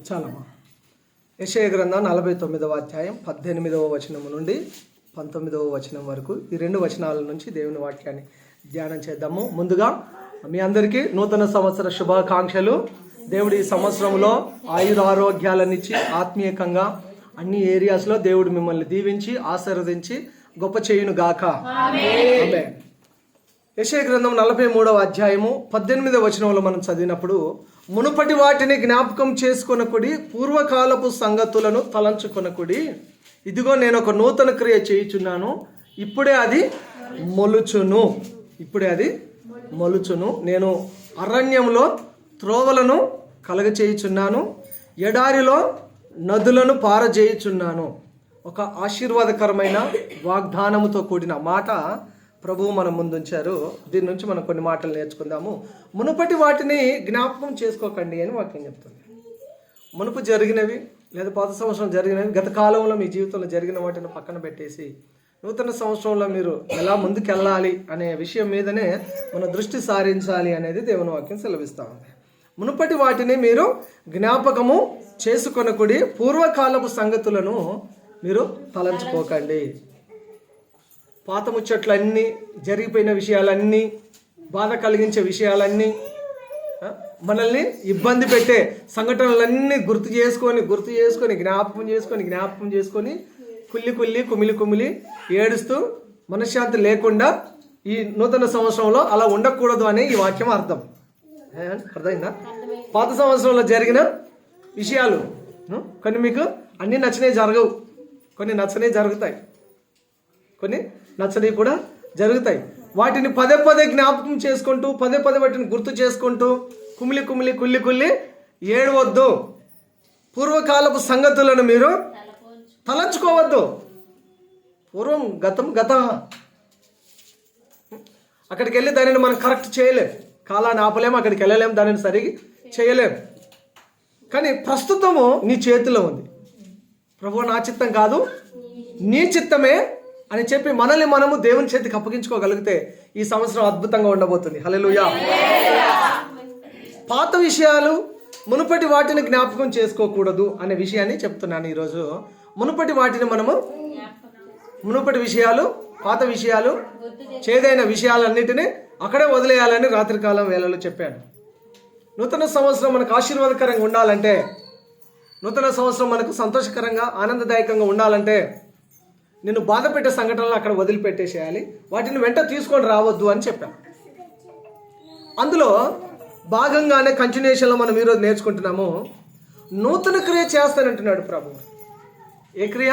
చాలమ్మా. యెషయా గ్రంథం 49వ అధ్యాయం 18వ వచనం నుండి 19వ వచనం వరకు ఈ రెండు వచనాల నుంచి దేవుని వాక్యాన్ని ధ్యానం చేద్దాము. ముందుగా మీ అందరికీ నూతన సంవత్సర శుభాకాంక్షలు. దేవుడి ఈ సంవత్సరంలో ఆయురారోగ్యాలనిచ్చి ఆత్మీయంగా అన్ని ఏరియాస్లో దేవుడు మిమ్మల్ని దీవించి ఆశీర్వదించి గొప్ప చేయును గాక. ఆమేన్. యెషయా గ్రంథం 43వ అధ్యాయము 18వ వచనంలో మనం చదివినప్పుడు, మునుపటి వాటిని జ్ఞాపకం చేసుకొనకుడి, పూర్వకాలపు సంగతులను తలంచుకొనకుడి. ఇదిగో నేను ఒక నూతన క్రియ చేయుచున్నాను, ఇప్పుడే అది మొలుచును. నేను అరణ్యంలో త్రోవలను కలగచేయుచున్నాను, ఎడారిలో నదులను పారజేయుచున్నాను. ఒక ఆశీర్వాదకరమైన వాగ్దానముతో కూడిన మాట ప్రభువు మన ముందుంచారు. దీని నుంచి మనం కొన్ని మాటలు నేర్చుకుందాము. మునుపటి వాటిని జ్ఞాపకం చేసుకోకండి అని వాక్యం చెప్తుంది. మునుపు జరిగినవి లేదా పాత సంవత్సరం జరిగినవి, గత కాలంలో మీ జీవితంలో జరిగిన వాటిని పక్కన పెట్టేసి నూతన సంవత్సరంలో మీరు ఎలా ముందుకెళ్ళాలి అనే విషయం మీదనే మన దృష్టి సారించాలి అనేది దేవుని వాక్యం సెలవిస్తూ ఉంది. మునుపటి వాటిని మీరు జ్ఞాపకము చేసుకొనకుడి, పూర్వకాలపు సంగతులను మీరు తలంచుకోకండి. పాత ముచ్చట్లన్నీ, జరిగిపోయిన విషయాలన్నీ, బాధ కలిగించే విషయాలన్నీ, మనల్ని ఇబ్బంది పెట్టే సంఘటనలన్నీ గుర్తు చేసుకొని జ్ఞాపకం చేసుకొని కుమిలి ఏడుస్తూ మనశ్శాంతి లేకుండా ఈ నూతన సంవత్సరంలో అలా ఉండకూడదు అనే ఈ వాక్యం అర్థమైందా? పాత సంవత్సరంలో జరిగిన విషయాలు కొన్ని మీకు అన్నీ నచ్చినవి జరగవు, కొన్ని నచ్చనివి జరుగుతాయి, కొన్ని నచ్చనివి కూడా జరుగుతాయి. వాటిని పదే జ్ఞాపకం చేసుకుంటూ పదే వాటిని గుర్తు చేసుకుంటూ కుల్లి ఏడవద్దు. పూర్వకాలపు సంగతులను మీరు తలంచుకోవద్దు. పూర్వం గత అక్కడికి వెళ్ళి దానిని మనం కరెక్ట్ చేయలేం, కాలాన్ని ఆపలేము, అక్కడికి వెళ్ళలేము, దానిని సరిగి చేయలేము. కానీ ప్రస్తుతము నీ చేతిలో ఉంది. ప్రభువు నా చిత్తం కాదు నీ చిత్తమే అని చెప్పి మనల్ని మనము దేవుని చేతికి అప్పగించుకోగలిగితే ఈ సంవత్సరం అద్భుతంగా ఉండబోతుంది. హల్లెలూయా. పాత విషయాలు, మునుపటి వాటిని జ్ఞాపకం చేసుకోకూడదు అనే విషయాన్ని చెప్తున్నాను ఈరోజు. మునుపటి విషయాలు, పాత విషయాలు, చేదైన విషయాలన్నిటినీ అక్కడే వదిలేయాలని రాత్రికాలం వేళలో చెప్పాను. నూతన సంవత్సరం మనకు ఆశీర్వాదకరంగా ఉండాలంటే, నూతన సంవత్సరం మనకు సంతోషకరంగా ఆనందదాయకంగా ఉండాలంటే నిన్ను బాధ పెట్టే సంఘటనలు అక్కడ వదిలిపెట్టేసేయాలి, వాటిని వెంట తీసుకొని రావద్దు అని చెప్పాను. అందులో భాగంగానే కంటిన్యూషన్లో మనం ఈరోజు నేర్చుకుంటున్నాము. నూతన క్రియ చేస్తానంటున్నాడు ప్రభు. ఏ క్రియ?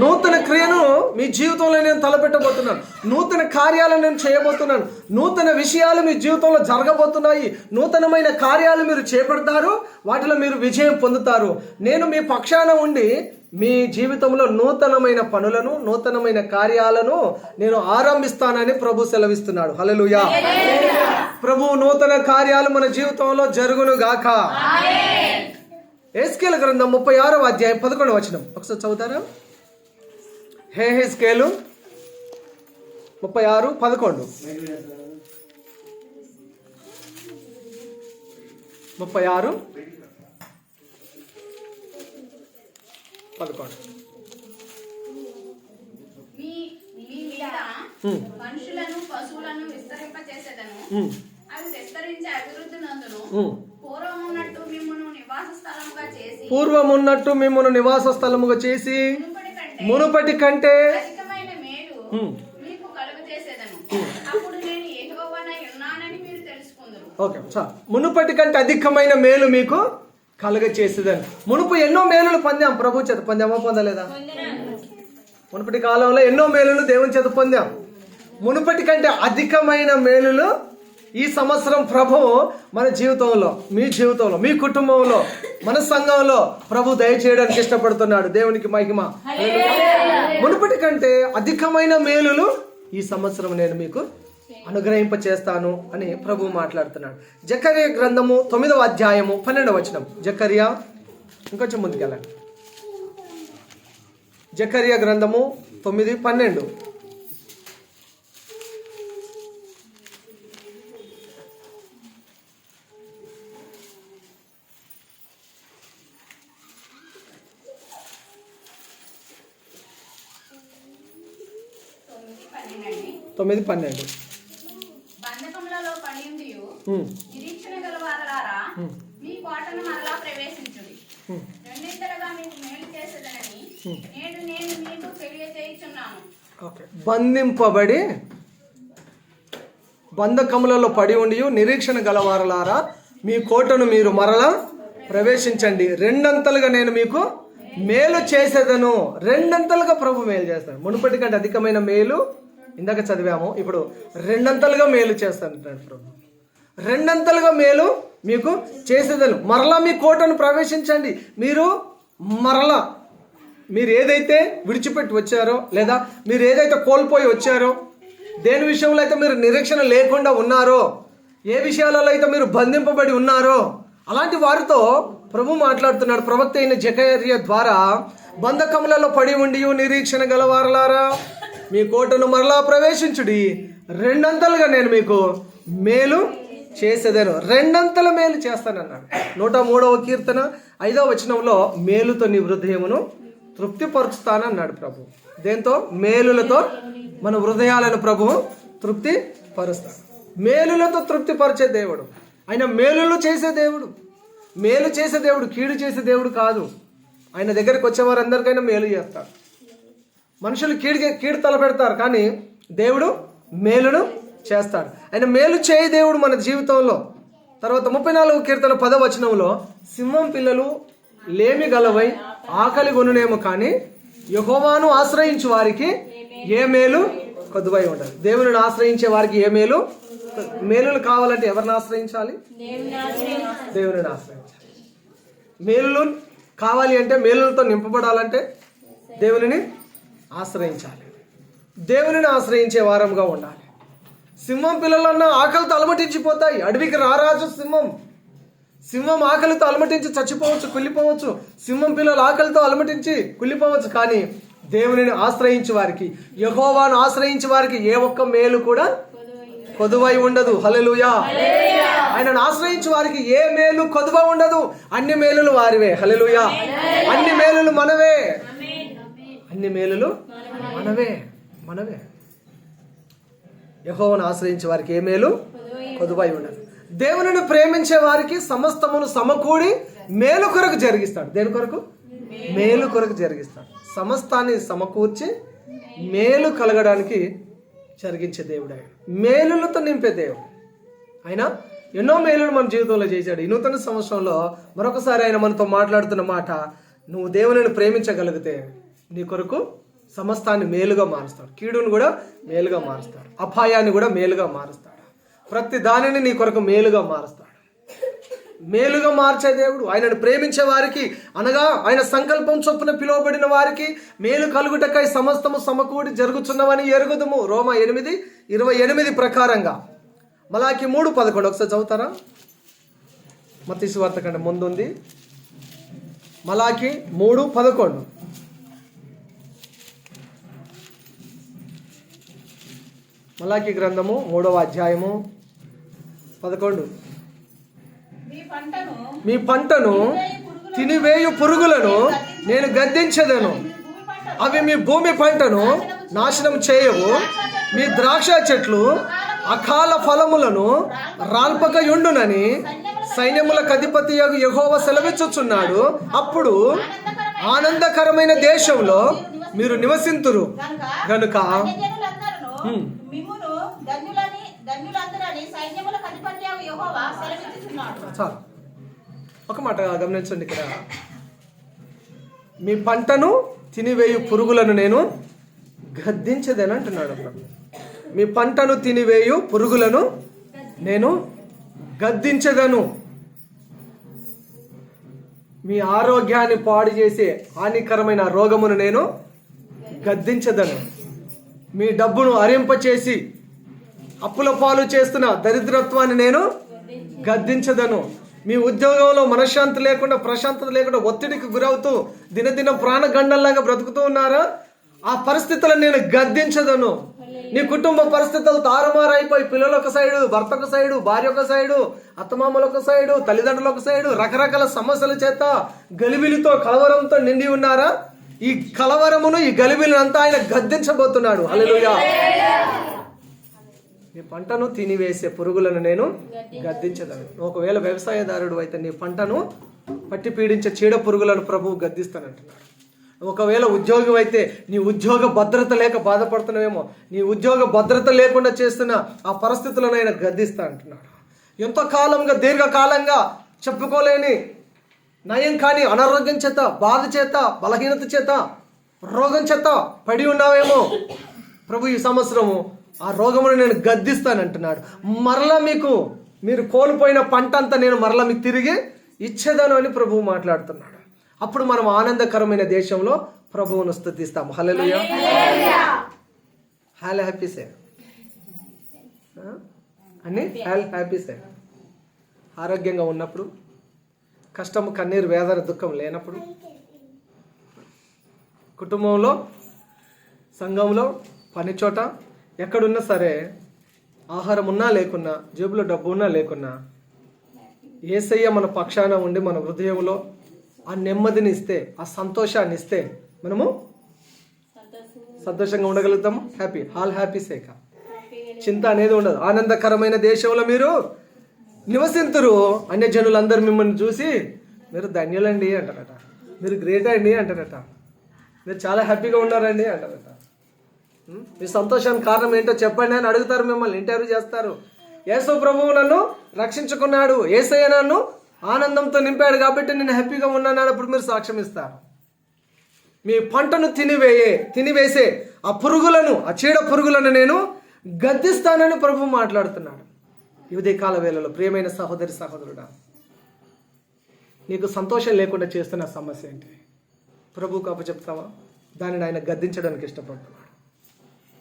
నూతన క్రియను మీ జీవితంలో నేను తలపెట్టబోతున్నాను, నూతన కార్యాలను నేను చేయబోతున్నాను, నూతన విషయాలు మీ జీవితంలో జరగబోతున్నాయి, నూతనమైన కార్యాలు మీరు చేపడతారు, వాటిలో మీరు విజయం పొందుతారు. నేను మీ పక్షాన ఉండి మీ జీవితంలో నూతనమైన పనులను, నూతనమైన కార్యాలను నేను ఆరంభిస్తానని ప్రభు సెలవిస్తున్నాడు. హల్లెలూయా. ప్రభు నూతన కార్యాలు మన జీవితంలో జరుగును గాక. హెస్కేలు గ్రంథం 36వ అధ్యాయం 11వ వచనం ఒకసారి చదువుతారా? హెస్కేలు 36:11. 36:11. మనుషులను పశువులను విస్తరింపచేసేదను, అవి విస్తరించి అభివృద్ధి నందును. పూర్వమున్నట్టు మిమ్మును నివాస స్థలముగా చేసి మునుపటి కంటే అధికమైన మేలు మీకు కలుగజేసేదను. అప్పుడు నేను యెహోవానై ఉన్నానని మీరు తెలుసుకుందురు. ఓకే, మునుపటి కంటే అధికమైన మేలు మీకు కలుగజేసేదని. మునుపు ఎన్నో మేలులు పొందాం, ప్రభు చేత పొందామా పొందలేదా? మునుపటి కాలంలో ఎన్నో మేలులు దేవుని చేత పొందాం. మునుపటి కంటే అధికమైన మేలులు ఈ సంవత్సరం ప్రభు మన జీవితంలో, మీ జీవితంలో, మీ కుటుంబంలో, మన సంఘంలో ప్రభు దయచేయడానికి ఇష్టపడుతున్నాడు. దేవునికి మహిమ. మునుపటి కంటే అధికమైన మేలులు ఈ సంవత్సరం నేను మీకు అనుగ్రహింప చేస్తాను అని ప్రభు మాట్లాడుతున్నాడు. జకర్యా గ్రంథము 9వ అధ్యాయము 12వ వచనం. జకర్యా, ఇంకొంచెం ముందుకెళ్ళండి. జకర్యా గ్రంథము 9:12. 9:12. బంధకములలో పడిందియు నిరీక్షణ గల వారలారా మీ కోటను మరలా ప్రవేశించుడి. రెండింతలుగా మీకు మేలు చేసేదనని నేను మీకు తెలియజేయుచున్నాను. బంధింపబడి బంధకములలో పడి ఉండి నిరీక్షణ గలవారలారా మీ కోటను మీరు మరలా ప్రవేశించండి. రెండంతలుగా నేను మీకు మేలు చేసేదను. రెండంతలుగా ప్రభు మేలు చేస్తాను. మునుపటి కంటే అధికమైన మేలు ఇందాక చదివాము. ఇప్పుడు రెండంతలుగా మేలు చేస్తాను ప్రభు. రెండంతలుగా మేలు మీకు చేసేదను. మరలా మీ కోటను ప్రవేశించండి. మరలా మీరు ఏదైతే విడిచిపెట్టి వచ్చారో, లేదా మీరు ఏదైతే కోల్పోయి వచ్చారో, దేని విషయంలో అయితే మీరు నిరీక్షణ లేకుండా ఉన్నారో, ఏ విషయాలలో అయితే మీరు బంధింపబడి ఉన్నారో, అలాంటి వారితో ప్రభు మాట్లాడుతున్నాడు ప్రవక్త అయిన జకర్యా ద్వారా. బంధకములలో పడి ఉండి నిరీక్షణ గలవారలారా మీ కోటను మరలా ప్రవేశించుడి. రెండంతలుగా నేను మీకు మేలు చేసేదాను. రెండంతల మేలు చేస్తానన్నాడు. 103వ కీర్తన 5వ వచనంలో మేలుతో నీ హృదయమును తృప్తిపరుస్తానన్నాడు ప్రభు. దేంతో? మేలులతో మన హృదయాలను ప్రభు తృప్తి పరుస్తాడు. మేలులతో తృప్తిపరిచే దేవుడు ఆయన. మేలులు చేసే దేవుడు, మేలు చేసే దేవుడు, కీడు చేసే దేవుడు కాదు. ఆయన దగ్గరికి వచ్చే వారందరికైనా మేలు చేస్తాడు. మనుషులు కీడు తలపెడతారు, కానీ దేవుడు మేలును చేస్తాడు. ఆయన మేలు చేయ దేవుడు మన జీవితంలో. తర్వాత 34వ కీర్తన 10వ వచనంలో సింహం పిల్లలు లేమి గలవై ఆకలి కొనునేమో కానీ యెహోవాను ఆశ్రయించు వారికి ఏ మేలు కొదువై ఉండదు. దేవుని ఆశ్రయించే వారికి ఏ మేలులు కావాలంటే ఎవరిని ఆశ్రయించాలి? దేవుని ఆశ్రయించాలి. మేలులు కావాలి అంటే, మేలులతో నింపబడాలంటే దేవునిని ఆశ్రయించాలి. దేవునిని ఆశ్రయించే వారంగా ఉండాలి. సింహం పిల్లలన్నా ఆకలితో అలమటించిపోతాయి. అడవికి రారాజు సింహం ఆకలితో అలమటించి చచ్చిపోవచ్చు, కుళ్ళిపోవచ్చు. సింహం పిల్లలు ఆకలితో అలమటించి కుళ్ళిపోవచ్చు. కానీ దేవునిని ఆశ్రయించే వారికి, యెహోవాను ఆశ్రయించే వారికి ఏ ఒక్క మేలు కూడా కొదువై ఉండదు. హల్లెలూయా. ఆయనను ఆశ్రయించే వారికి ఏ మేలు కొదువ ఉండదు. అన్ని మేలులు వారివే. హల్లెలూయా. అన్ని మేలులు మనవే. అన్ని మేలులు మనవే. యెహోవాను ఆశ్రయించే వారికి ఏ మేలు కొదువై ఉండదు. దేవునిని ప్రేమించే వారికి సమస్తమును సమకూడి మేలు కొరకు జరిగిస్తాడు. దేని కొరకు? మేలు కొరకు జరిగిస్తాడు. సమస్తాన్ని సమకూర్చి మేలు కలగడానికి జరిగించే దేవుడు ఆయన. మేలులతో నింపే దేవుడు ఆయన. ఎన్నో మేలులు మన జీవితంలో చేశాడు. ఈ నూతన సంవత్సరంలో మరొకసారి ఆయన మనతో మాట్లాడుతున్న మాట, నువ్వు దేవునిని ప్రేమించగలిగితే నీ కొరకు సమస్తాన్ని మేలుగా మారుస్తాడు. కీడును కూడా మేలుగా మారుస్తాడు. అపాయాన్ని కూడా మేలుగా మారుస్తాడు. ప్రతి దానిని నీ కొరకు మేలుగా మారుస్తాడు. మేలుగా మార్చే దేవుడు. ఆయనను ప్రేమించే వారికి, అనగా ఆయన సంకల్పం చొప్పున పిలువబడిన వారికి మేలు కలుగుటకై సమస్తము సమకూడి జరుగుతున్నవని ఎరుగుదుము. రోమా 8:28 ప్రకారంగా. మలాకి 3:11 ఒకసారి చదువుతారా? మత్తయి సువార్త కంటే ముందుంది. మలాకి 3:11. మలాకి గ్రంథము 3వ అధ్యాయము 11. మీ పంటను తినివేయు పురుగులను నేను గద్దించదను. అవి మీ భూమి పంటను నాశనం చేయవు. మీ ద్రాక్ష చెట్లు అకాల ఫలములను రాల్పక యుండునని సైన్యములకు అధిపతి యెహోవా సెలవిచ్చుచున్నాడు. అప్పుడు ఆనందకరమైన దేశంలో మీరు నివసింతురు గనుక చాలు. ఒక మాట గమనించండి ఇక్కడ. మీ పంటను తినివేయు పురుగులను నేను గద్దించదని అంటున్నాడు. మీ పంటను తినివేయు పురుగులను నేను గద్దించదను. మీ ఆరోగ్యాన్ని పాడు చేసే హానికరమైన రోగమును నేను గద్దించదను. మీ డబ్బును అరింపచేసి అప్పుల పాలు చేస్తున్న దరిద్రత్వాన్ని నేను గద్దించదను. మీ ఉద్యోగంలో మనశ్శాంతి లేకుండా, ప్రశాంతత లేకుండా, ఒత్తిడికి గురవుతూ దినదినం ప్రాణగండంలాగా బ్రతుకుతూ ఉన్నారా? ఆ పరిస్థితులను నేను గద్దించదను. నీ కుటుంబ పరిస్థితులు తారుమారైపోయి, పిల్లలు ఒక సైడు, భర్త ఒక సైడు, భార్య ఒక సైడు, అత్తమామలు ఒక సైడు, తల్లిదండ్రులు ఒక సైడు, రకరకాల సమస్యల చేత గలిబిలితో, కలవరంతో నిండి ఉన్నారా? ఈ కలవరమును, ఈ గలిబిలిని అంతా ఆయన గద్దించబోతున్నాడు. హల్లెలూయా. నీ పంటను తినివేసే పురుగులను నేను గద్దించదను. ఒకవేళ వ్యవసాయదారుడు అయితే నీ పంటను పట్టి పీడించే చీడ పురుగులను ప్రభువు గద్దిస్తానంటున్నాడు. ఒకవేళ ఉద్యోగం అయితే నీ ఉద్యోగ భద్రత లేక బాధపడుతున్నావేమో, నీ ఉద్యోగ భద్రత లేకుండా చేస్తున్న ఆ పరిస్థితులను ఆయన గద్దిస్తా అంటున్నాడు. ఎంతో కాలంగా దీర్ఘకాలంగా చెప్పుకోలేని నయం కానీ అనారోగ్యం చేత, బాధ చేత, బలహీనత చేత, రోగం చేత పడి ఉన్నావేమో, ప్రభు ఈ సంవత్సరము ఆ రోగమును నేను గద్దిస్తానంటున్నాడు. మరలా మీరు కోల్పోయిన పంట అంతా నేను మరలా మీకు తిరిగి ఇచ్చేదాను అని ప్రభువు మాట్లాడుతున్నాడు. అప్పుడు మనం ఆనందకరమైన దేశంలో ప్రభువును స్తుతిస్తాము. హల్లెలూయా, హ్యాపీ సే అని హ్యాపీ సే. ఆరోగ్యంగా ఉన్నప్పుడు, కష్టము, కన్నీరు, వేదన, దుఃఖం లేనప్పుడు, కుటుంబంలో, సంఘంలో, పని చోట, ఎక్కడున్నా సరే, ఆహారం ఉన్నా లేకున్నా, జేబులో డబ్బు ఉన్నా లేకున్నా, యేసయ్య మన పక్షాన ఉండి మన హృదయంలో ఆ నెమ్మదిని ఇస్తే, ఆ సంతోషాన్ని ఇస్తే మనము సంతోషంగా ఉండగలుగుతాము. హ్యాపీ సేక. చింత అనేది ఉండదు. ఆనందకరమైన దేశంలో మీరు నివసింతురు. అన్యజనులందరూ మిమ్మల్ని చూసి మీరు ధన్యులండి అంటారట, మీరు గ్రేట్ అండి అంటారట, మీరు చాలా హ్యాపీగా ఉన్నారండి అంటారట. మీ సంతోషానికి కారణం ఏంటో చెప్పండి అని అడుగుతారు, మిమ్మల్ని ఇంటర్వ్యూ చేస్తారు. యేసు ప్రభువు నన్ను రక్షించుకున్నాడు, యేసయ్య నన్ను ఆనందంతో నింపాడు కాబట్టి నేను హ్యాపీగా ఉన్నాను అన్నప్పుడు మీరు సాక్ష్యం ఇస్తారు. మీ పంటను తినివేసే ఆ పురుగులను, ఆ చీడ పురుగులను నేను గద్దిస్తానని ప్రభువు మాట్లాడుతున్నాడు. ఈ ఉదయకాల వేళలో ప్రియమైన సహోదరి సహోదరుడా, నీకు సంతోషం లేకుండా చేస్తున్న సమస్య ఏంటి? ప్రభువుకు అప్పచెప్తావా? దానిని ఆయన గద్దించడానికి ఇష్టపడుతున్నాడు.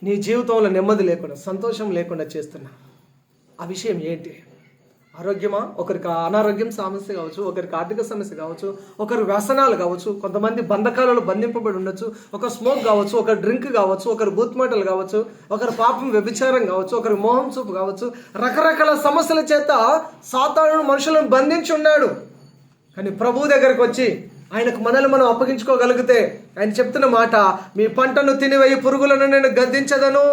నీ జీవితంలో నెమ్మది లేకుండా, సంతోషం లేకుండా చేస్తున్నా ఆ విషయం ఏంటి? ఆరోగ్యమా? ఒకరికి అనారోగ్యం సమస్య కావచ్చు, ఒకరికి ఆర్థిక సమస్య కావచ్చు, ఒకరు వ్యసనాలు కావచ్చు, కొంతమంది బంధకాలలో బంధింపబడి ఉండొచ్చు, ఒకరు స్మోక్ కావచ్చు, ఒకరు డ్రింక్ కావచ్చు, ఒకరు బూత్మాటలు కావచ్చు, ఒకరు పాపం వ్యభిచారం కావచ్చు, ఒకరు మోహం చూపు కావచ్చు. రకరకాల సమస్యల చేత సాతానుడు మనుషులను బంధించి ఉన్నాడు. కానీ ప్రభు దగ్గరకు వచ్చి ఆయనకు మనల్ని మనం అప్పగించుకోగలిగితే ఆయన చెప్తున్న మాట, మీ పంటను తినివేయి పురుగులను నేను గద్దించదను,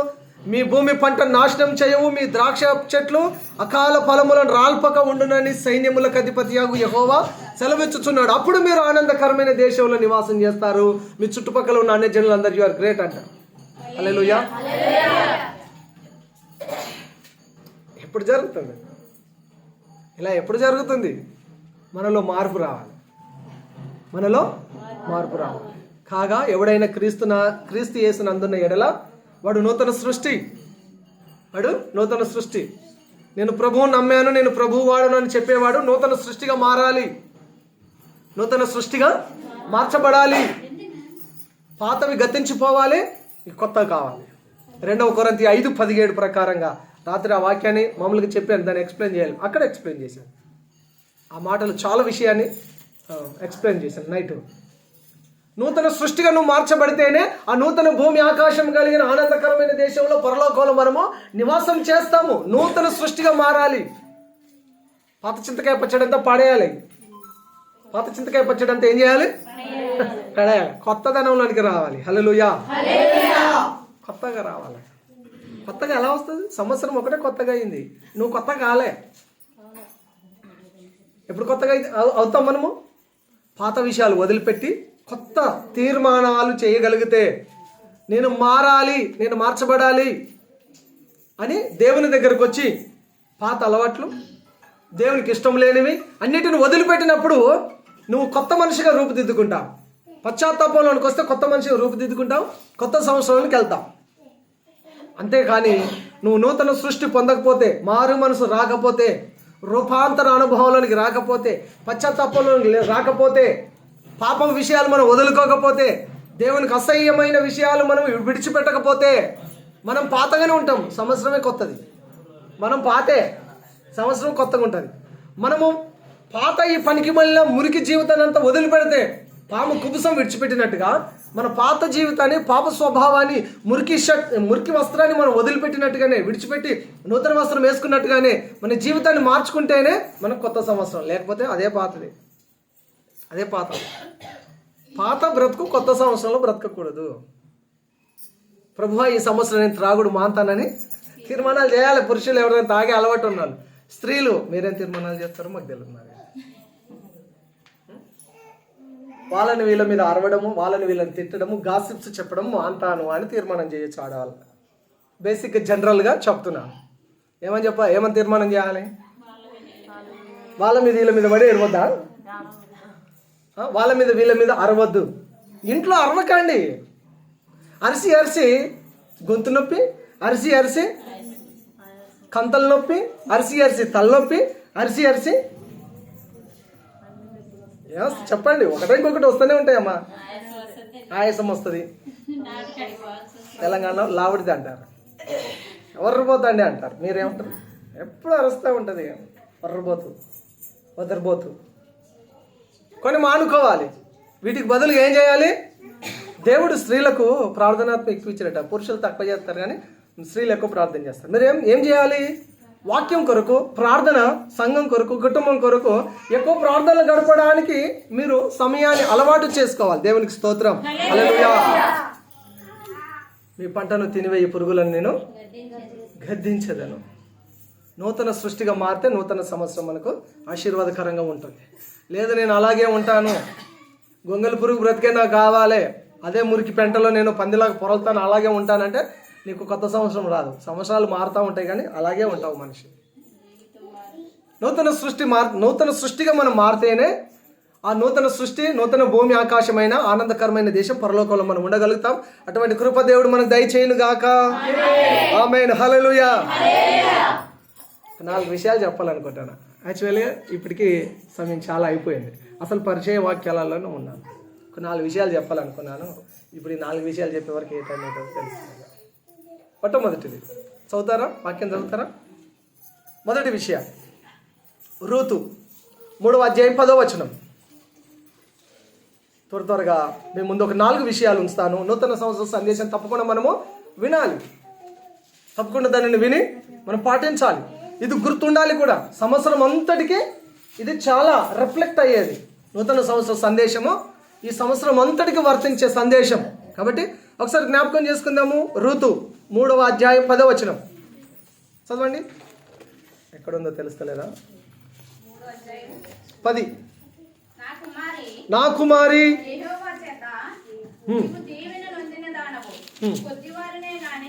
మీ భూమి పంట నాశనం చేయవు, మీ ద్రాక్ష చెట్లు అకాల ఫలములను రాల్పక ఉండునని సైన్యములకు అధిపతియాగు యెహోవా సెలవిచ్చుచున్నాడు. అప్పుడు మీరు ఆనందకరమైన దేశంలో నివాసం చేస్తారు. మీ చుట్టుపక్కల ఉన్న అన్ని జనులందరూ యు ఆర్ గ్రేట్ అంటారు. హల్లెలూయా. ఎప్పుడు జరుగుతుంది ఇలా? ఎప్పుడు జరుగుతుంది? మనలో మార్పు రావాలి. కాగా ఎవడైనా క్రీస్తు యేసునందున్న ఎడల వాడు నూతన సృష్టి. నేను ప్రభువు నమ్మాను, నేను ప్రభువు వాడును అని చెప్పేవాడు నూతన సృష్టిగా మారాలి, నూతన సృష్టిగా మార్చబడాలి. పాతవి గతించిపోవాలి, కొత్త కావాలి. 2 కొరింథీ 5:17 ప్రకారంగా రాత్రి ఆ వాక్యాన్ని మామూలుగా చెప్పాను, దాన్ని ఎక్స్ప్లెయిన్ చేయాలి. అక్కడ ఎక్స్ప్లెయిన్ చేశాను. ఆ మాటలు చాలా విషయాన్ని ఎక్స్ప్లెయిన్ చేశాను నైట్. నూతన సృష్టిగా నువ్వు మార్చబడితేనే ఆ నూతన భూమి ఆకాశం కలిగిన ఆనందకరమైన దేశంలో పరలోకంలో మనము నివాసం చేస్తాము. నూతన సృష్టిగా మారాలి. పాత చింతకాయ పచ్చడంతా పాడేయాలి. పాత చింతకాయ పచ్చడంతా ఏం చేయాలి? కడేయాలి. కొత్తదనంలోనికి రావాలి. హల్లెలూయా. కొత్తగా రావాలి. కొత్తగా ఎలా వస్తుంది? సంవత్సరం ఒకటే కొత్తగా అయింది, నువ్వు కొత్త కాలే. ఎప్పుడు కొత్తగా అవుతాం మనము? పాత విషయాలు వదిలిపెట్టి కొత్త తీర్మానాలు చేయగలిగితే, నేను మారాలి, నేను మార్చబడాలి అని దేవుని దగ్గరకు వచ్చి పాత అలవాట్లు, దేవునికి ఇష్టం లేనివి అన్నిటిని వదిలిపెట్టినప్పుడు నువ్వు కొత్త మనిషిగా రూపుదిద్దుకుంటావు. పశ్చాత్తాపంలోనికి వస్తే కొత్త మనిషిగా రూపుదిద్దుకుంటావు, కొత్త సంవత్సరానికి వెళ్తావు. అంతేకాని నువ్వు నూతన సృష్టి పొందకపోతే, మారు మనసు రాకపోతే, రూపాంతర అనుభవంలోనికి రాకపోతే, పశ్చాత్తాపంలోనికి రాకపోతే, పాపం విషయాలు మనం వదులుకోకపోతే, దేవునికి అసహ్యమైన విషయాలు మనం విడిచిపెట్టకపోతే మనం పాతగానే ఉంటాం. సంవత్సరమే కొత్తది. మనం పాతే, సంవత్సరం కొత్తగా ఉంటుంది. మనము పాత ఈ పనికి మళ్ళీ మురికి జీవితాన్ని అంతా వదిలిపెడితే, పాము కుబుసం విడిచిపెట్టినట్టుగా మన పాత జీవితాన్ని, పాప స్వభావాన్ని, మురికి వస్త్రాన్ని మనం వదిలిపెట్టినట్టుగానే, విడిచిపెట్టి నూతన వస్త్రం వేసుకున్నట్టుగానే మన జీవితాన్ని మార్చుకుంటేనే మనకు కొత్త సంవత్సరం. లేకపోతే అదే పాతది, అదే పాత బ్రతుకు కొత్త సంవత్సరంలో బ్రతకకూడదు. ప్రభువా, ఈ సంవత్సరం నేను త్రాగుడు మాంతానని తీర్మానాలు చేయాలి. పురుషులు ఎవరైనా తాగే అలవాటు ఉన్నారు, స్త్రీలు మీరేం తీర్మానాలు చేస్తారో మాకు తెలియదు. మరి వాళ్ళని వీళ్ళ మీద అరవడము, వాళ్ళని వీళ్ళని తిట్టడము, గాసిప్స్ చెప్పడము అంతాను అని తీర్మానం చేయొచ్చు ఆడవాళ్ళు. బేసిక్గా జనరల్గా చెప్తున్నాను. ఏమని తీర్మానం చేయాలి? వాళ్ళ మీద వీళ్ళ మీద పడి ఏడవద్దా? వాళ్ళ మీద వీళ్ళ మీద అరవద్దు. ఇంట్లో అరవకండి. అరిసి అరిసి గొంతు నొప్పి, అరిసి అరిసి కంతల నొప్పి, అరిసి అరిసి తలనొప్పి, అరిసి అరిసి చెప్పండి. ఒకటి వస్తూనే ఉంటాయమ్మా. ఆయాసం వస్తుంది. తెలంగాణలో లావుడిది అంటారు, వర్రబోతండి అంటారు. మీరేమంటారు? ఎప్పుడు అరుస్తూ ఉంటుంది వదరబోతు. కొన్ని మానుకోవాలి. వీటికి బదులు ఏం చేయాలి? దేవుడు స్త్రీలకు ప్రార్థనాత్మ ఎక్కువ ఇచ్చినట్ట. పురుషులు తక్కువ చేస్తారు కానీ స్త్రీలు ఎక్కువ ప్రార్థన చేస్తారు. మీరు ఏం చేయాలి? వాక్యం కొరకు ప్రార్థన, సంఘం కొరకు, కుటుంబం కొరకు ఎక్కువ ప్రార్థనలు గడపడానికి మీరు సమయాన్ని అలవాటు చేసుకోవాలి. దేవునికి స్తోత్రం. హల్లెలూయా. మీ పంటను తినివేయి పురుగులను నేను గద్దించదను. నూతన సృష్టిగా మారితే నూతన సంవత్సరం మనకు ఆశీర్వాదకరంగా ఉంటుంది. లేదు నేను అలాగే ఉంటాను, గొంగలి పురుగు బ్రతికే నాకు కావాలి, అదే మురికి పెంటలో నేను పందిలాగా పొరలుతాను, అలాగే ఉంటానంటే నీకు కొత్త సంవత్సరం రాదు. సంవత్సరాలు మారుతూ ఉంటాయి కానీ అలాగే ఉంటావు మనిషి. నూతన సృష్టిగా మనం మారితేనే ఆ నూతన సృష్టి, నూతన భూమి ఆకాశమైన ఆనందకరమైన దేశం పరలోకంలో మనం ఉండగలుగుతాం. అటువంటి కృప దేవుడు మనకు దయచేయును గాక. ఆమేన్. హల్లెలూయా. 4 విషయాలు చెప్పాలనుకుంటాను. యాక్చువల్గా ఇప్పటికీ సమయం చాలా అయిపోయింది. అసలు పరిచయ వాక్యాలలోనే ఉన్నాను. ఒక 4 విషయాలు చెప్పాలనుకున్నాను. ఇప్పుడు ఈ 4 విషయాలు చెప్పే వరకు ఏ టైం ఏంటో తెలుస్తుంది. మొట్టమొదటిది చదువుతారా? వాక్యం చదువుతారా? మొదటి విషయం రూతు 3వ అధ్యాయం 10వ వచనం. త్వరగా మీ ముందు ఒక 4 విషయాలు ఉంచుతాను. నూతన సంవత్సర సందేశం తప్పకుండా మనము వినాలి. తప్పకుండా దానిని విని మనం పాటించాలి. ఇది గుర్తుండాలి కూడా. సంవత్సరం అంతటికి ఇది చాలా రిఫ్లెక్ట్ అయ్యేది. నూతన సంవత్సర సందేశము ఈ సంవత్సరం అంతటికి వర్తించే సందేశం. కాబట్టి ఒకసారి జ్ఞాపకం చేసుకుందాము. రూతు 3వ అధ్యాయం 10వ వచనం చదవండి. ఎక్కడుందో తెలుస్తలేదా? 10. నా కుమారి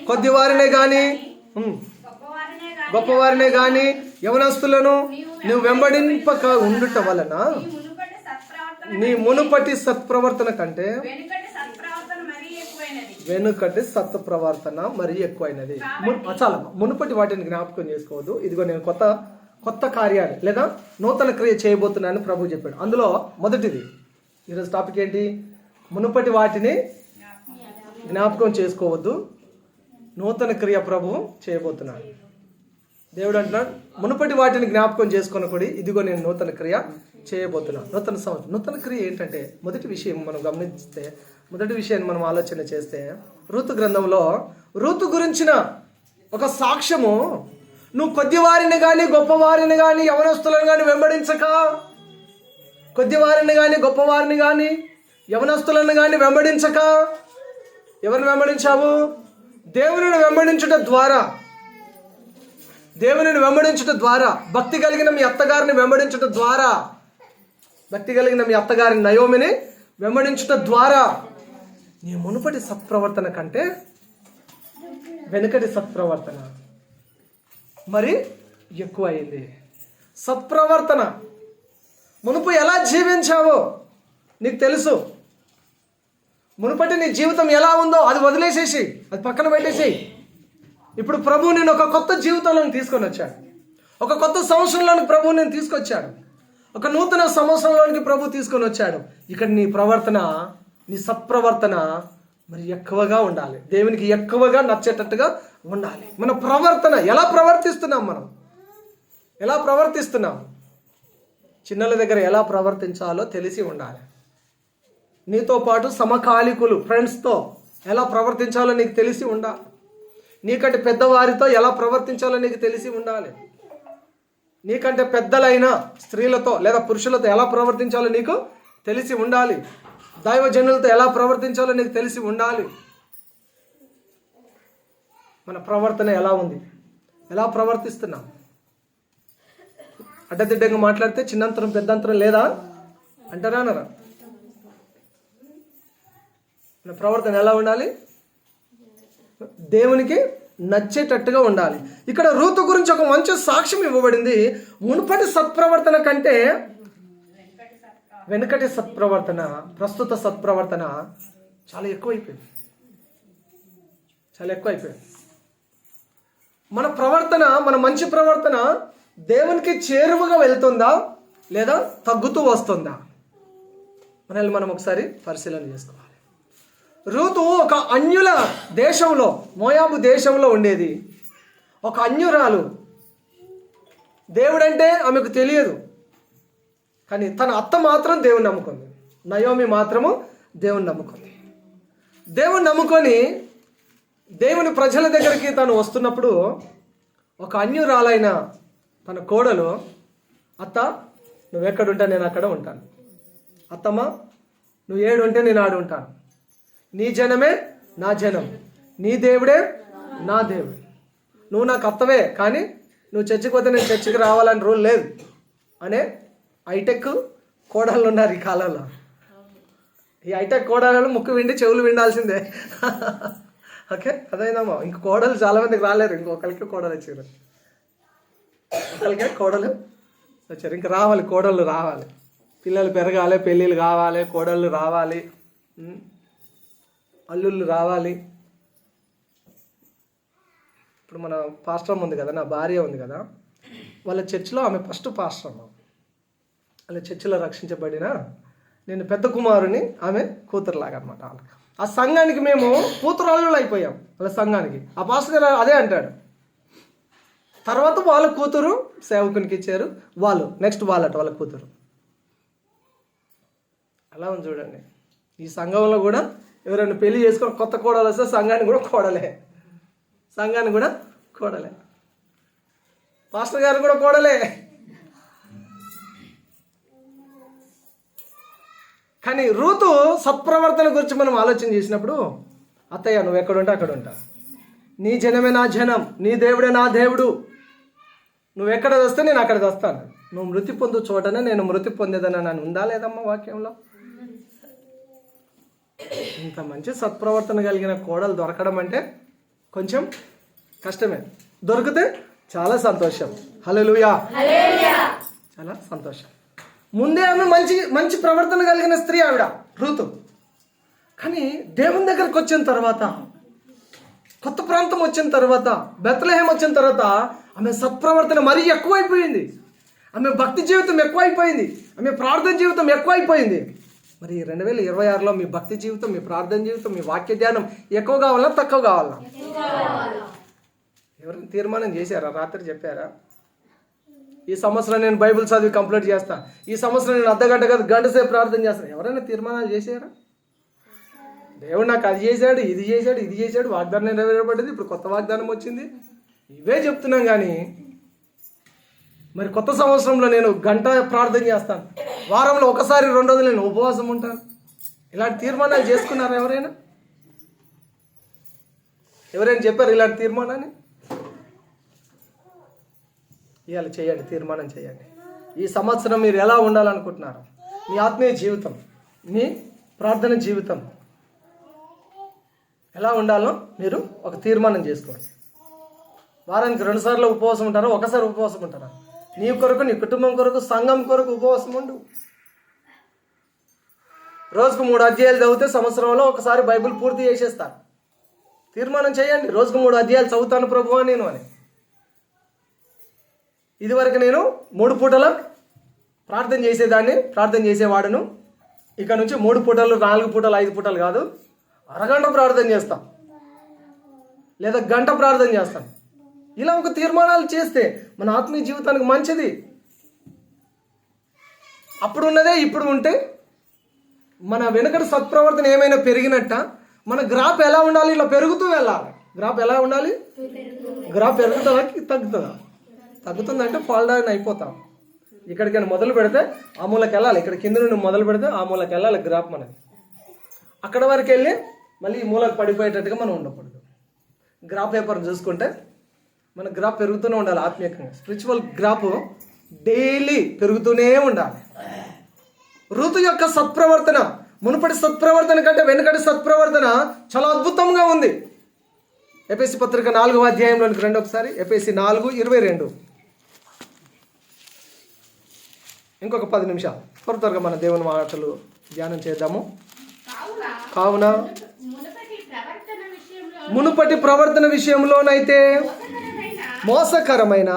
కొద్దివారినే గాని గొప్పవారినే గాని యవనస్తులను నువ్వు వెంబడింపక ఉండుట వలన నీ మునుపటి సత్ప్రవర్తన కంటే వెనుకటి సత్ప్రవర్తన మరీ ఎక్కువైనది. చాలా మునుపటి వాటిని జ్ఞాపకం చేసుకోవద్దు. ఇదిగో నేను కొత్త కార్యాలు లేదా నూతన క్రియ చేయబోతున్నాను ప్రభు చెప్పాడు. అందులో మొదటిది ఈరోజు టాపిక్ ఏంటి? మునుపటి వాటిని జ్ఞాపకం చేసుకోవద్దు, నూతన క్రియ ప్రభు చేయబోతున్నాడు. దేవుడు అంటున్నాడు మునుపటి వాటిని జ్ఞాపకం చేసుకున్నప్పుడు ఇదిగో నేను నూతన క్రియ చేయబోతున్నాను. నూతన సంవత్సరం నూతన క్రియ ఏంటంటే మొదటి విషయం మనం గమనిస్తే, మొదటి విషయాన్ని మనం ఆలోచన చేస్తే, రూతు గ్రంథంలో రూతు గురించిన ఒక సాక్ష్యము, నువ్వు కొద్దివారిని కానీ గొప్పవారిని కానీ యవనస్తులను కానీ వెంబడించక, కొద్దివారిని కానీ గొప్పవారిని కానీ యవనస్తులను కానీ వెంబడించక, ఎవరిని వెంబడించావు? దేవునిని వెంబడించుట ద్వారా, దేవునిని వెంబడించుట ద్వారా, భక్తి కలిగిన మీ అత్తగారిని వెంబడించుట ద్వారా, భక్తి కలిగిన మీ అత్తగారిని నయోమిని వెంబడించుట ద్వారా నీ మునుపటి సత్ప్రవర్తన కంటే వెనుకటి సత్ప్రవర్తన మరి ఎక్కువ అయింది. సత్ప్రవర్తన మునుపు ఎలా జీవించావో నీకు తెలుసు. మునుపటి నీ జీవితం ఎలా ఉందో అది వదిలేసేసి, అది పక్కన పెట్టేసి, ఇప్పుడు ప్రభు నేను ఒక కొత్త జీవితంలోకి తీసుకొని వచ్చాడు. ఒక కొత్త సంవత్సరంలోనికి ప్రభు నేను తీసుకొచ్చాడు. ఒక నూతన సంవత్సరంలోనికి ప్రభు తీసుకొని వచ్చాడు. ఇక్కడ నీ ప్రవర్తన, నీ సత్ప్రవర్తన మరి ఎక్కువగా ఉండాలి. దేవునికి ఎక్కువగా నచ్చేటట్టుగా ఉండాలి. మన ప్రవర్తన ఎలా ప్రవర్తిస్తున్నాం, మనం ఎలా ప్రవర్తిస్తున్నాం, చిన్నల దగ్గర ఎలా ప్రవర్తించాలో తెలిసి ఉండాలి. నీతో పాటు సమకాలికులు ఫ్రెండ్స్తో ఎలా ప్రవర్తించాలో నీకు తెలిసి ఉండాలి. నీకంటే పెద్దవారితో ఎలా ప్రవర్తించాలో నీకు తెలిసి ఉండాలి. నీకంటే పెద్దలైన స్త్రీలతో లేదా పురుషులతో ఎలా ప్రవర్తించాలో నీకు తెలిసి ఉండాలి. దైవజనులతో ఎలా ప్రవర్తించాలో నీకు తెలిసి ఉండాలి. మన ప్రవర్తన ఎలా ఉంది? ఎలా ప్రవర్తిస్తున్నాం? అడ్డదిడ్డంగా మాట్లాడితే చిన్నంతరం పెద్దంతరం లేదా అంటారా అనరా? మన ప్రవర్తన ఎలా ఉండాలి? దేవునికి నచ్చేటట్టుగా ఉండాలి. ఇక్కడ రూతు గురించి ఒక మంచి సాక్ష్యం ఇవ్వబడింది. మునుపటి సత్ప్రవర్తన కంటే వెనుకటి సత్ప్రవర్తన, ప్రస్తుత సత్ప్రవర్తన చాలా ఎక్కువైపోయింది. మన ప్రవర్తన, మన మంచి ప్రవర్తన దేవునికి చేరువగా వెళ్తుందా లేదా తగ్గుతూ వస్తుందా? మనల్ని మనం ఒకసారి పరిశీలన చేసుకోవాలి. రూతు ఒక అన్యుల దేశంలో, మోయాబు దేశంలో ఉండేది. ఒక అన్యురాలు. దేవుడంటే ఆమెకు తెలియదు, కానీ తన అత్త మాత్రం దేవుని నమ్ముకుంది. నయోమి మాత్రము దేవుని నమ్ముకుంది. దేవుని నమ్ముకొని దేవుని ప్రజల దగ్గరికి తను వస్తున్నప్పుడు ఒక అన్యురాలైన తన కోడలు, అత్త నువ్వు ఎక్కడుంటా నేను అక్కడ ఉంటాను, అత్తమ్మ నువ్వు ఏడు ఉంటే నేను ఆడు ఉంటాను, నీ జనమే నా జనం, నీ దేవుడే నా దేవుడు, నువ్వు నాకు అత్తవే కానీ నువ్వు చర్చికి పోతే నేను చర్చికి రావాలని రూల్ లేదు అనే హైటెక్ కోడళ్ళు ఉన్నారు ఈ కాలంలో. ఈ హైటెక్ కోడళ్ళు ముక్కు విండి చెవులు విండాల్సిందే. ఓకే, అదైందమ్మా. ఇంక కోడలు చాలా మందికి రాలేరు, ఇంకొకరికి కోడలు వచ్చారు, ఒకరికే కోడలు వచ్చారు. ఇంక రావాలి, కోడళ్ళు రావాలి, పిల్లలు పెరగాలి, పెళ్ళిళ్ళు కావాలి, కోడళ్ళు రావాలి, అల్లుళ్ళు రావాలి. ఇప్పుడు మన పాస్టర్ ఉంది కదా, నా భార్య ఉంది కదా, వాళ్ళ చర్చిలో ఆమె ఫస్ట్ పాస్టర్. వాళ్ళ చర్చిలో రక్షించబడిన నేను పెద్ద కుమారుని, ఆమె కూతురులాగా అనమాట. ఆ సంఘానికి మేము కూతురు అయిపోయాం. వాళ్ళ సంఘానికి ఆ పాస్టర్ గారు అదే అంటాడు. తర్వాత వాళ్ళ కూతురు సేవకునికి ఇచ్చారు, వాళ్ళు నెక్స్ట్ వాళ్ళ కూతురు. అలా ఉంది చూడండి. ఈ సంఘంలో కూడా ఎవరైనా పెళ్లి చేసుకొని కొత్త కోడలు వస్తే సంఘాన్ని కూడా కోడలే, పాస్టర్ గారు కూడా కోడలే. కానీ రూతు సత్ప్రవర్తన గురించి మనం ఆలోచన చేసినప్పుడు, అత్తయ్య నువ్వు ఎక్కడుంటే అక్కడ ఉంటా, నీ జనమే నా జనం, నీ దేవుడే నా దేవుడు, నువ్వు ఎక్కడ వస్తే నేను అక్కడ వస్తాను, నువ్వు మృతి పొందు చోటనే నేను మృతి పొందేదని అని ఉందా లేదమ్మా వాక్యంలో? ఇంత మంచి సత్ప్రవర్తన కలిగిన కోడలు దొరకడం అంటే కొంచెం కష్టమే. దొరికితే చాలా సంతోషం. హల్లెలూయా, చాలా సంతోషం. ముందే ఆమె మంచి ప్రవర్తన కలిగిన స్త్రీ ఆవిడ రూతు. కానీ దేవుని దగ్గరకు వచ్చిన తర్వాత, కొత్త ప్రాంతం వచ్చిన తర్వాత, బెత్లెహేం వచ్చిన తర్వాత ఆమె సత్ప్రవర్తన మరీ ఎక్కువైపోయింది. ఆమె భక్తి జీవితం ఎక్కువైపోయింది, ఆమె ప్రార్థన జీవితం ఎక్కువైపోయింది. మరి 2026లో మీ భక్తి జీవితం, మీ ప్రార్థన జీవితం, మీ వాక్య ధ్యానం ఎక్కువ కావాలా తక్కువ కావాలా? ఎవరైనా తీర్మానం చేశారా? రాత్రి చెప్పారా ఈ సంవత్సరం నేను బైబిల్ చదివి కంప్లీట్ చేస్తాను, ఈ సంవత్సరం నేను అర్ధగంట కాదు గంట సేపు ప్రార్థన చేస్తాను? ఎవరైనా తీర్మానాలు చేశారా? దేవుడు నాకు అది చేశాడు, ఇది చేశాడు, వాగ్దానం నెరవేరబడ్డది, ఇప్పుడు కొత్త వాగ్దానం వచ్చింది, ఇవే చెప్తున్నాం. కానీ మరి కొత్త సంవత్సరంలో నేను గంట ప్రార్థన చేస్తాను, వారంలో ఒకసారి 2 రోజులు నేను ఉపవాసం ఉంటాను, ఇలాంటి తీర్మానాలు చేసుకున్నారా? ఎవరైనా చెప్పారు ఇలాంటి తీర్మానాన్ని? ఇవాళ చేయండి, తీర్మానం చేయండి. ఈ సంవత్సరం మీరు ఎలా ఉండాలనుకుంటున్నారు? మీ ఆత్మీయ జీవితం, మీ ప్రార్థన జీవితం ఎలా ఉండాలో మీరు ఒక తీర్మానం చేసుకోండి. వారానికి 2 సార్లు ఉపవాసం ఉంటారా, ఒకసారి ఉపవాసం ఉంటారా? నీ కొరకు, నీ కుటుంబం కొరకు, సంఘం కొరకు ఉపవాసం ఉండు. రోజుకు 3 అధ్యాయాలు చదివితే సంవత్సరంలో ఒకసారి బైబిల్ పూర్తి చేసేస్తారు. తీర్మానం చేయండి, రోజుకు 3 అధ్యాయాలు చదువుతాను ప్రభువా నేను అని. ఇదివరకు నేను 3 పూటల ప్రార్థన చేసేవాడును. ఇక నుంచి 3 పూటలు, 4 పూటలు, 5 పూటలు కాదు, అరగంట ప్రార్థన చేస్తాం, లేదా గంట ప్రార్థన చేస్తాం. ఇలా ఒక తీర్మానాలు చేస్తే మన ఆత్మీయ జీవితానికి మంచిది. అప్పుడు ఉన్నదే ఇప్పుడు ఉంటే మన వెనుకటి సత్ప్రవర్తన ఏమైనా పెరిగినట్ట? మన గ్రాఫ్ ఎలా ఉండాలి? ఇలా పెరుగుతూ వెళ్ళాలి. గ్రాఫ్ ఎలా ఉండాలి? గ్రాఫ్ పెరుగుతుందా తగ్గుతుందా? తగ్గుతుందంటే ఫాల్ డౌన్ అయిపోతాం. ఇక్కడికి మొదలు పెడితే ఆ మూలకి వెళ్ళాలి, ఇక్కడ కింద నుండి మొదలు పెడితే ఆ మూలకి వెళ్ళాలి గ్రాఫ్ మనది. అక్కడ వరకు వెళ్ళి మళ్ళీ ఈ మూలకు పడిపోయేటట్టుగా మనం ఉండకూడదు. గ్రాఫ్ పేపర్ చూసుకుంటే మన గ్రాఫ్ పెరుగుతూనే ఉండాలి. ఆత్మీయంగా స్పిరిచువల్ గ్రాఫ్ డైలీ పెరుగుతూనే ఉండాలి. ఋతు యొక్క సత్ప్రవర్తన మునుపటి సత్ప్రవర్తన కంటే వెనుకటి సత్ప్రవర్తన చాలా అద్భుతంగా ఉంది. ఎఫెసీ పత్రిక 4వ అధ్యాయంలోనికి రండి ఒకసారి. ఎఫెసీ 4:22. ఇంకొక 10 నిమిషాలు త్వరగా మన దేవుని మాటలు ధ్యానం చేద్దాము. కావున మునుపటి ప్రవర్తన విషయంలోనైతే మోసకరమైన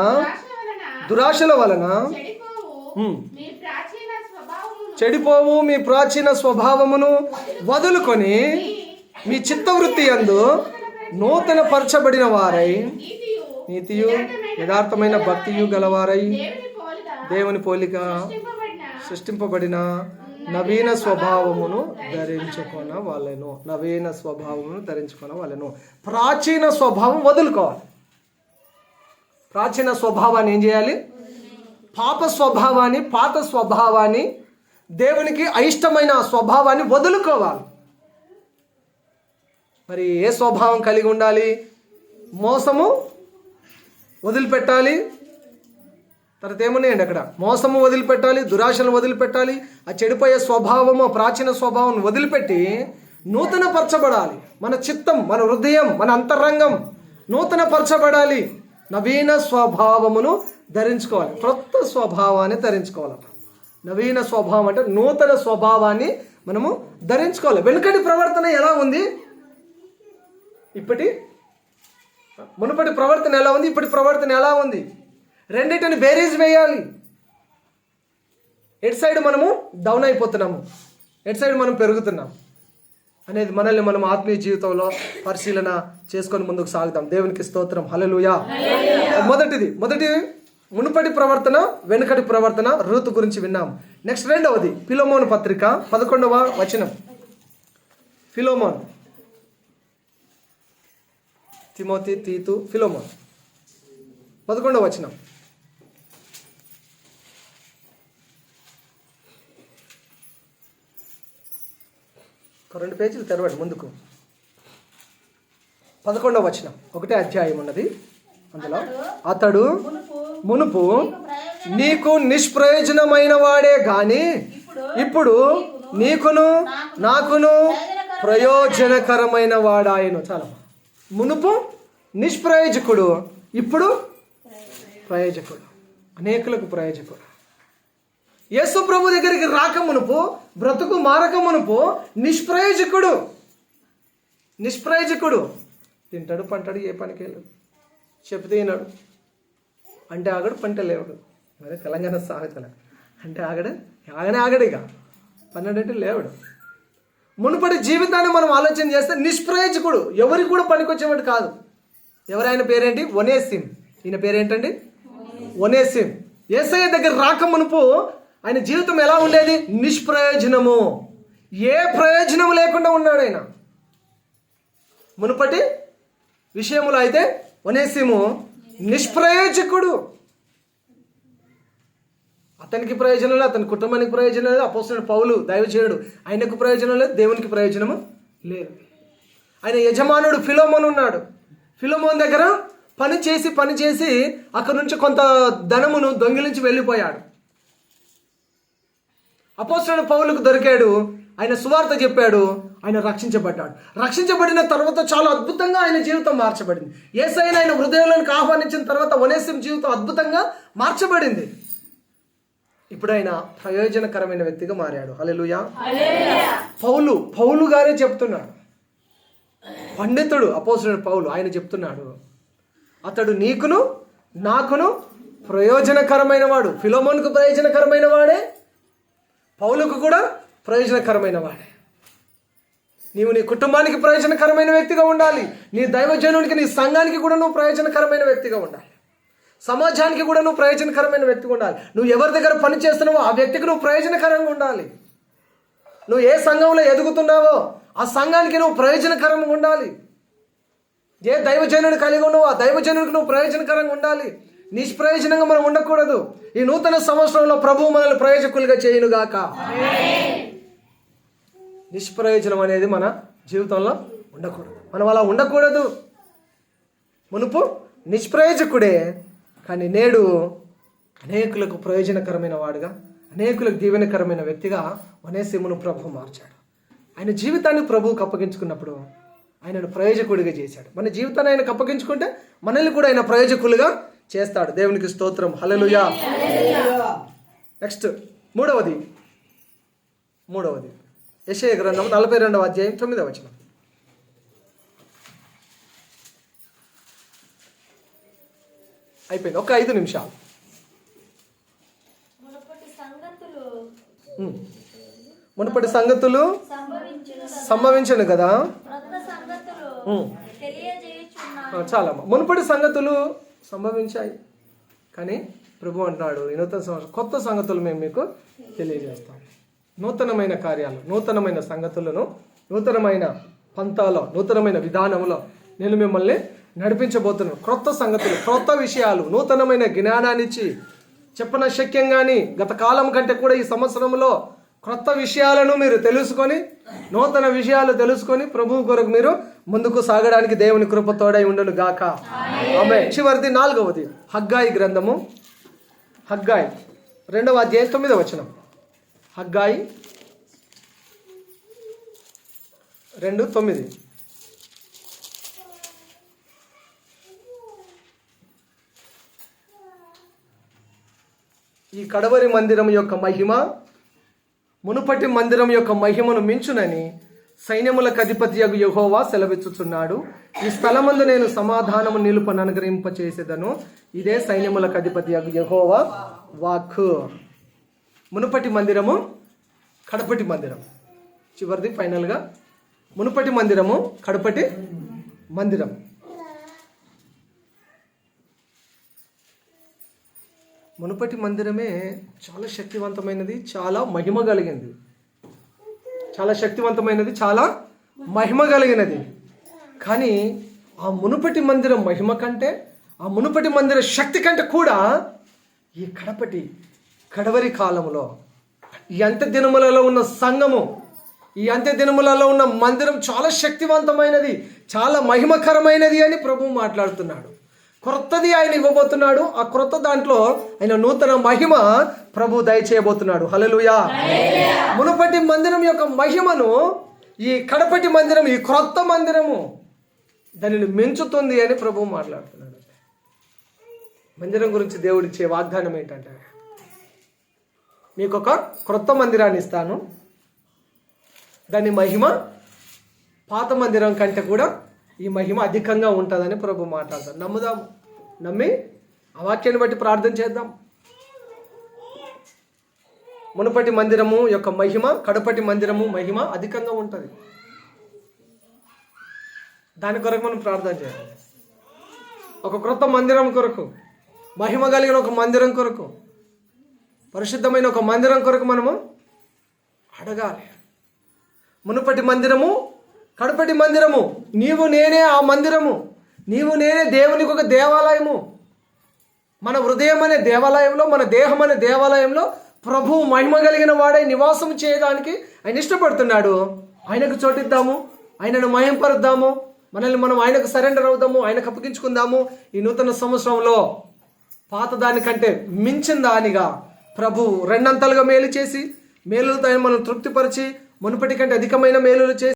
దురాశల వలన చెడిపోవు మీ ప్రాచీన స్వభావమును వదులుకొని మీ చిత్తవృత్తి యందు నూతన పరచబడిన వారై నీతియు యథార్థమైన భక్తియు గలవారై దేవుని పోలిక సృష్టింపబడిన నవీన స్వభావమును ధరించుకొన వాళ్ళను. నవీన స్వభావమును ధరించుకొన వాళ్ళను. ప్రాచీన స్వభావం వదులుకోవాలి. ప్రాచీన స్వభావాన్ని ఏం చేయాలి? పాప స్వభావాన్ని, పాత స్వభావాన్ని, దేవునికి అయిష్టమైన స్వభావాన్ని వదులుకోవాలి. మరి ఏ స్వభావం కలిగి ఉండాలి? మోసము వదిలిపెట్టాలి. తర్వాత ఏమున్నాయండి అక్కడ? మోసము వదిలిపెట్టాలి, దురాశను వదిలిపెట్టాలి, ఆ చెడిపోయే స్వభావము, ప్రాచీన స్వభావం వదిలిపెట్టి నూతన పరచబడాలి. మన చిత్తం, మన హృదయం, మన అంతరంగం నూతన పరచబడాలి. నవీన స్వభావమును ధరించుకోవాలి. క్రొత్త స్వభావాన్ని ధరించుకోవాలి. నవీన స్వభావం అంటే నూతన స్వభావాన్ని మనము ధరించుకోవాలి. వెనుకటి ప్రవర్తన ఎలా ఉంది? మునుపటి ప్రవర్తన ఎలా ఉంది? ఇప్పటి ప్రవర్తన ఎలా ఉంది? రెండింటిని బేరీజ్ వేయాలి. ఎటు సైడ్ మనము డౌన్ అయిపోతున్నాము, ఎటు సైడ్ మనం పెరుగుతున్నాం అనేది మనల్ని మనం ఆత్మీయ జీవితంలో పరిశీలన చేసుకొని ముందుకు సాగుతాం. దేవునికి స్తోత్రం. హల్లెలూయా. మొదటి మునుపటి ప్రవర్తన, వెనుకటి ప్రవర్తన, ఋతు గురించి విన్నాం. నెక్స్ట్ రెండవది ఫిలోమోను పత్రిక 11వ వచనం. ఫిలోమోన్, తిమోతి, తీతు, ఫిలోమోన్ 11వ వచనం. ఒక 2 పేజీలు తెరవండి ముందుకు. 11వ వచనం, ఒకటే అధ్యాయం ఉన్నది. అందులో అతడు మునుపు నీకు నిష్ప్రయోజనమైన వాడే గాని ఇప్పుడు నీకును నాకును ప్రయోజనకరమైన వాడాయను. చాలా. మునుపు నిష్ప్రయోజకుడు, ఇప్పుడు ప్రయోజకుడు, అనేకులకు ప్రయోజకుడు. యేసు ప్రభు దగ్గరికి రాక మునుపు, బ్రతుకు మారక మునుపు నిష్ప్రయోజకుడు. తింటాడు, పంటాడు, ఏ పనికి వెళ్ళాడు, చెప్తే విన్నాడు, అంటే ఆగడు, పంట లేవడు. మరి తెలంగాణ సాగుతల అంటే ఆగడు ఇక పన్నెండంటే లేవడు. మునుపటి జీవితాన్ని మనం ఆలోచన చేస్తే నిష్ప్రయోజకుడు, ఎవరికి కూడా పనికొచ్చేవాడు కాదు. ఎవరైన పేరేంటి? ఒనేసిం. ఈయన పేరేంటండి? ఒనేసిం. యేసయ్య దగ్గర రాక మునుపు ఆయన జీవితం ఎలా ఉండేది? నిష్ప్రయోజనము. ఏ ప్రయోజనం లేకుండా ఉన్నాడు ఆయన. మునుపటి విషయములో అయితే ఒనేసిము నిష్ప్రయోజకుడు. అతనికి ప్రయోజనం లేదు, అతని కుటుంబానికి ప్రయోజనం లేదు. అపోస్తలుడు పౌలు దైవజనుడు, ఆయనకు ప్రయోజనం లేదు, దేవునికి ప్రయోజనము లేదు. ఆయన యజమానుడు ఫిలోమోన్ ఉన్నాడు. ఫిలోమోన్ దగ్గర పని చేసి అక్కడి నుంచి కొంత ధనమును దొంగిలించి వెళ్ళిపోయాడు. అపోస్తలుడు పౌలుకు దొరికాడు, ఆయన సువార్త చెప్పాడు, ఆయన రక్షించబడ్డాడు. రక్షించబడిన తర్వాత చాలా అద్భుతంగా ఆయన జీవితం మార్చబడింది. యేసయ్యను ఆయన హృదయంలోనికి ఆహ్వానించిన తర్వాత ఒనేసిము జీవితం అద్భుతంగా మార్చబడింది. ఇప్పుడు ఆయన ప్రయోజనకరమైన వ్యక్తిగా మారాడు. హల్లెలూయా. పౌలు గారే చెప్తున్నాడు, పండితుడు అపోస్తలుడు పౌలు, ఆయన చెప్తున్నాడు, అతడు నీకును నాకును ప్రయోజనకరమైన వాడు. ఫిలోమోనుకు ప్రయోజనకరమైన వాడే, పౌలుకు కూడా ప్రయోజనకరమైన వాడే. నీవు నీ కుటుంబానికి ప్రయోజనకరమైన వ్యక్తిగా ఉండాలి. నీ దైవజనునికి, నీ సంఘానికి కూడా నువ్వు ప్రయోజనకరమైన వ్యక్తిగా ఉండాలి. సమాజానికి కూడా నువ్వు ప్రయోజనకరమైన వ్యక్తిగా ఉండాలి. నువ్వు ఎవరి దగ్గర పని చేస్తున్నావో ఆ వ్యక్తికి నువ్వు ప్రయోజనకరంగా ఉండాలి. నువ్వు ఏ సంఘంలో ఎదుగుతున్నావో ఆ సంఘానికి నువ్వు ప్రయోజనకరంగా ఉండాలి. ఏ దైవజనుడు కలిగి ఉన్నావో ఆ దైవజనుడికి నువ్వు ప్రయోజనకరంగా ఉండాలి. నిష్ప్రయోజనంగా మనం ఉండకూడదు. ఈ నూతన సంవత్సరంలో ప్రభువు మనల్ని ప్రయోజకులుగా చేయునుగాక. నిష్ప్రయోజనం అనేది మన జీవితంలో ఉండకూడదు. మనం అలా ఉండకూడదు. మునుపు నిష్ప్రయోజకుడే, కానీ నేడు అనేకులకు ప్రయోజనకరమైన వాడుగా, అనేకులకు దీవెనకరమైన వ్యక్తిగా ఒనేసిమును ప్రభు మార్చాడు. ఆయన జీవితాన్ని ప్రభువుకు అప్పగించుకున్నప్పుడు ఆయనను ప్రయోజకుడిగా చేశాడు. మన జీవితాన్ని ఆయనకు అప్పగించుకుంటే మనల్ని కూడా ఆయన ప్రయోజకులుగా చేస్తాడు. దేవునికి స్తోత్రం, హల్లెలూయా. నెక్స్ట్ మూడవది యెషయా గ్రంథం 42వ అధ్యాయం 9వ వచనం. అయిపోయింది, ఒక 5 నిమిషాలు. మునుపటి సంగతులు సంభవించను కదా. చాలా మునుపటి సంగతులు సంభవించాయి, కానీ ప్రభు అంటున్నాడు ఈ నూతన సంవత్సరం కొత్త సంగతులు మేము మీకు తెలియజేస్తాం. నూతనమైన కార్యాలు, నూతనమైన సంగతులను, నూతనమైన పంతాలో, నూతనమైన విధానంలో నేను మిమ్మల్ని నడిపించబోతున్నాను. క్రొత్త సంగతులు, క్రొత్త విషయాలు, నూతనమైన జ్ఞానాన్నిచ్చి చెప్పన శక్యం కానీ గత కాలం కంటే కూడా ఈ సంవత్సరంలో క్రొత్త విషయాలను మీరు తెలుసుకొని, నూతన విషయాలు తెలుసుకొని ప్రభువు కొరకు మీరు ముందుకు సాగడానికి దేవుని కృప తోడై ఉండును గాక. ఆమేన్. చివరిది 4వది హగ్గాయి గ్రంథము, హగ్గాయి 2వ అధ్యాయం 9వ వచనం. హగ్గాయి 2:9. ఈ కడవరి మందిరం యొక్క మహిమ మునుపటి మందిరం యొక్క మహిమను మించునని సైన్యములకు అధిపతియగు యెహోవా సెలవిచ్చుచున్నాడు. ఈ స్థలమందు నేను సమాధానము నిలుపను అనుగ్రహింపచేసేదను. ఇదే సైన్యములకు అధిపతియగు యెహోవా వాక్కు. మునుపటి మందిరము, కడపటి మందిరం. చివరిది ఫైనల్గా మునుపటి మందిరము, కడపటి మందిరం. మునుపటి మందిరమే చాలా శక్తివంతమైనది, చాలా మహిమ కలిగింది. చాలా శక్తివంతమైనది, చాలా మహిమ కలిగినది. కానీ ఆ మునుపటి మందిరం మహిమ కంటే, ఆ మునుపటి మందిర శక్తి కంటే కూడా ఈ కడవరి కాలంలో ఈ అంత్య దినములలో ఉన్న సంఘము, ఈ అంత్య దినములలో ఉన్న మందిరం చాలా శక్తివంతమైనది, చాలా మహిమకరమైనది అని ప్రభువు మాట్లాడుతున్నాడు. క్రొత్తది ఆయన ఇవ్వబోతున్నాడు. ఆ క్రొత్త దాంట్లో ఆయన నూతన మహిమ ప్రభు దయచేయబోతున్నాడు. హల్లెలూయా. మునుపటి మందిరం యొక్క మహిమను ఈ కడపటి మందిరం, ఈ క్రొత్త మందిరము దానిని మెంచుతుంది అని ప్రభు మాట్లాడుతున్నాడు. మందిరం గురించి దేవుడిచ్చే వాగ్దానం ఏంటంటే, మీకు ఒక క్రొత్త మందిరాన్ని ఇస్తాను, దాని మహిమ పాత మందిరం కంటే కూడా ఈ మహిమ అధికంగా ఉంటుందని ప్రభు మాట్లాడతారు. నమ్ముదాం, నమ్మి ఆ వాక్యాన్ని బట్టి ప్రార్థన చేద్దాం. మునుపటి మందిరము యొక్క మహిమ, కడపటి మందిరము మహిమ అధికంగా ఉంటుంది. దాని కొరకు మనం ప్రార్థన చేయాలి. ఒక క్రొత్త మందిరం కొరకు, మహిమ కలిగిన ఒక మందిరం కొరకు, పరిశుద్ధమైన ఒక మందిరం కొరకు మనము అడగాలి. మునుపటి మందిరము, కడపటి మందిరము, నీవు నేనే ఆ మందిరము, నీవు నేనే దేవునికి ఒక దేవాలయము. మన హృదయం అనే దేవాలయంలో, మన దేహం అనే దేవాలయంలో ప్రభువు మహిమ కలిగిన వాడై నివాసం చేయడానికి ఆయన ఇష్టపడుతున్నాడు. ఆయనకు చోటిద్దాము, ఆయనను మహింపరుద్దాము, మనల్ని మనం ఆయనకు సరెండర్ అవుదాము, ఆయనకు అప్పగించుకుందాము. ఈ నూతన సంవత్సరంలో పాత దానికంటే మించిన దానిగా ప్రభు రెండంతలుగా మేలు చేసి, మేలులతో ఆయన మనం తృప్తిపరిచి, మునుపటి కంటే అధికమైన మేలులు చేసి